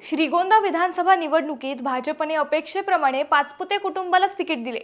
श्रीगोंदा विधानसभा निवडणुकीत भाजपने अपेक्षेप्रमाणे पाचपुते कुटुंबालाच तिकीट दिले।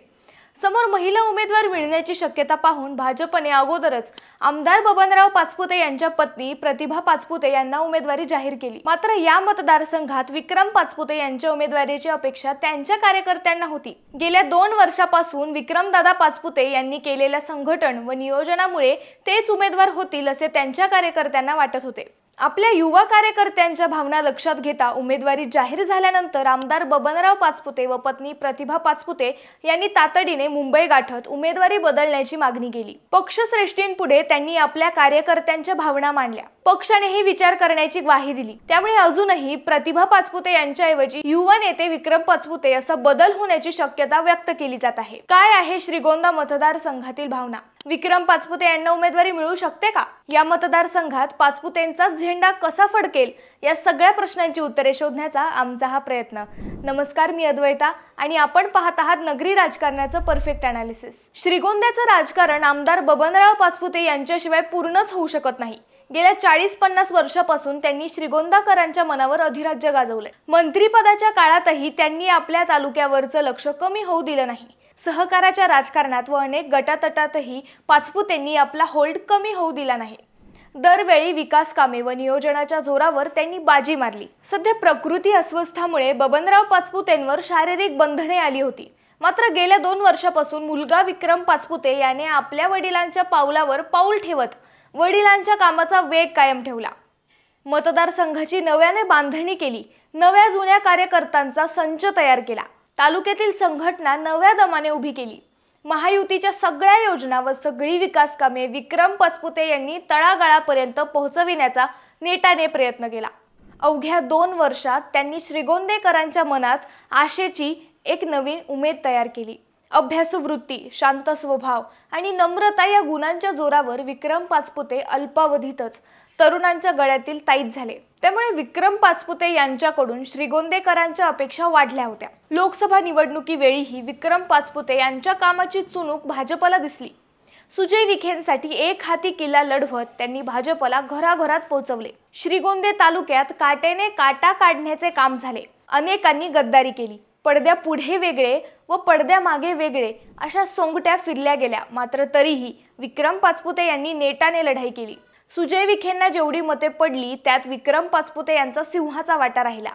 समोर महिला उमेदवार मिळण्याची शक्यता पाहून भाजपने अगोदरच आमदार बबनराव पाचपुते यांच्या पत्नी प्रतिभा पाचपुते यांना उमेदवारी जाहीर केली। मात्र या मतदारसंघात विक्रम पाचपुते यांच्या उमेदवारीची अपेक्षा त्यांच्या कार्यकर्त्यांना होती। गेल्या 2 वर्षापासून विक्रमदादा पाचपुते यांनी केलेल्या संघटन व नियोजनामुळे तेच उमेदवार होतील असे त्यांच्या कार्यकर्त्यांना वाटत होते। आपल्या युवा कार्यकर्त्यांच्या भावना लक्षात घेता उमेदवारी जाहीर झाल्यानंतर आमदार बबनराव पाचपुते व पत्नी प्रतिभा पाचपुते यांनी तातडीने मुंबई गाठत उमेदवारी बदलण्याची मागणी केली। पक्षश्रेष्ठींपुढे त्यांनी आपल्या कार्यकर्त्यांच्या भावना मांडल्या। पक्षानेही विचार करण्याची ग्वाही दिली। त्यामुळे अजूनही प्रतिभा पाचपुते यांच्याऐवजी युवा नेते विक्रम पाचपुते असा बदल होण्याची शक्यता व्यक्त केली जात आहे। काय आहे श्रीगोंदा मतदारसंघातील भावना? विक्रम पाचपुते यांना उमेदवारी मिळू शकते का? या मतदारसंघात पाचपुतेंचा झेंडा कसा फडकेल या सगळ्या प्रश्नांची उत्तरे शोधण्याचा आमचा हा प्रयत्न। नमस्कार, मी अद्वैता आणि आपण पाहत आहात नगरी राजकारणाचं परफेक्ट अनालिसिस। श्रीगोंद्याचं राजकारण आमदार बबनराव पाचपुते यांच्याशिवाय पूर्णच होऊ शकत नाही। गेल्या 40-50 वर्षापासून त्यांनी श्रीगोंदाकरांच्या मनावर अधिराज्य गाजवले। मंत्रिपदाच्या काळातही त्यांनी आपल्या तालुक्यावरचं लक्ष कमी होऊ दिलं नाही। सहकाराच्या राजकारणात व अनेक गटातटातही पाचपुतेंनी आपला होल्ड कमी होऊ दिला नाही। दरवेळी विकास कामे व नियोजनाच्या जोरावर त्यांनी बाजी मारली। सध्या प्रकृती अस्वस्थामुळे बबनराव पाचपुतेंवर शारीरिक बंधने आली होती। मात्र गेल्या 2 वर्षापासून मुलगा विक्रम पाचपुते याने आपल्या वडिलांच्या पावलावर पाऊल ठेवत वडिलांच्या कामाचा वेग कायम ठेवला। मतदारसंघाची नव्याने बांधणी केली। नव्या जुन्या कार्यकर्त्यांचा संच तयार केला। तालुक्यातील संघटना नव्या दमाने उभी केली। महायुतीच्या सगळ्या योजना व सगळी विकास कामे विक्रम पाचपुते यांनी तळागाळापर्यंत पोहोचविण्याचा नेटाने प्रयत्न केला। अवघ्या 2 वर्षात त्यांनी श्रीगोंदेकरांच्या मनात आशेची एक नवीन उमेद तयार केली। अभ्यासू वृत्ती, शांत स्वभाव आणि नम्रता या गुणांच्या जोरावर विक्रम पाचपुते अल्पावधीतच तरुणांच्या गळ्यातील ताईत झाले। त्यामुळे विक्रम पाचपुते यांच्याकडून श्रीगोंदेकरांच्या अपेक्षा वाढल्या होत्या। लोकसभा निवडणुकीवेळीही विक्रम पाचपुते यांच्या कामाची चुणूक भाजपला दिसली। सुजय विखेंसाठी एक हाती किल्ला लढवत त्यांनी भाजपला घराघरात पोहोचवले। श्रीगोंदे तालुक्यात काटेने काटा काढण्याचे काम झाले। अनेकांनी गद्दारी केली। पडद्या पुढे वेगळे व पडद्या मागे वेगळे अशा सोंगट्या फिरल्या गेल्या। मात्र तरीही विक्रम पाचपुते यांनी नेटाने लढाई केली। सुजय विखेंना जेवढी मते पडली त्यात विक्रम पाचपुते यांचा सिंहाचा वाटा राहिला।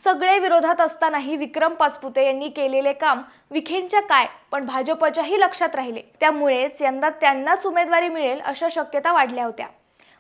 सगळे विरोधात असतानाही विक्रम पाचपुते यांनी केलेले काम विखेंच्या काय पण भाजपच्याही लक्षात राहिले। त्यामुळेच यंदा त्यांनाच उमेदवारी मिळेल अशा शक्यता वाढल्या होत्या।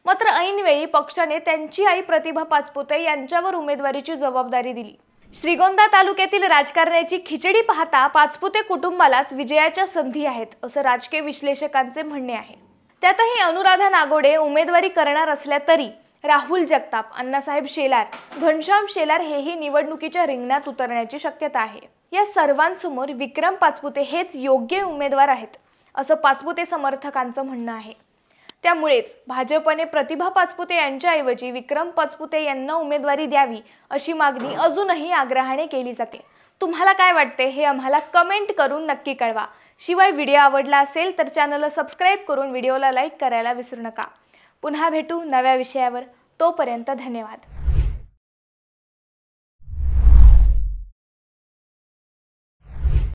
मात्र ऐनवेळी पक्षाने त्यांची आई प्रतिभा पाचपुते यांच्यावर उमेदवारीची जबाबदारी दिली। श्रीगोंदा तालुक्यातील राजकारणाची खिचडी पाहता पाचपुते कुटुंबालाच विजयाच्या संधी आहेत असं राजकीय विश्लेषकांचे म्हणणे आहे। त्यातही अनुराधा नागोडे उमेदवारी करणार असल्या तरी राहुल जगताप, अण्णासाहेब शेलार, घनश्याम शेलार हेही निवडणुकीच्या रिंगणात उतरण्याची शक्यता आहे। या सर्वांसमोर विक्रम पाचपुते हेच योग्य उमेदवार आहेत असं पाचपुते समर्थकांचं म्हणणं आहे। त्यामुळेच भाजपने प्रतिभा पाचपुते यांच्याऐवजी विक्रम पाचपुते यांना उमेदवारी द्यावी अशी मागणी अजूनही आग्रहाने केली जाते। तुम्हाला काय वाटते हे आम्हाला कमेंट करून नक्की कळवा। शिवाय व्हिडिओ आवडला असेल तर चॅनलला सबस्क्राइब करून व्हिडिओला लाईक करायला विसरू नका। पुन्हा भेटू नव्या विषयावर। तोपर्यंत धन्यवाद।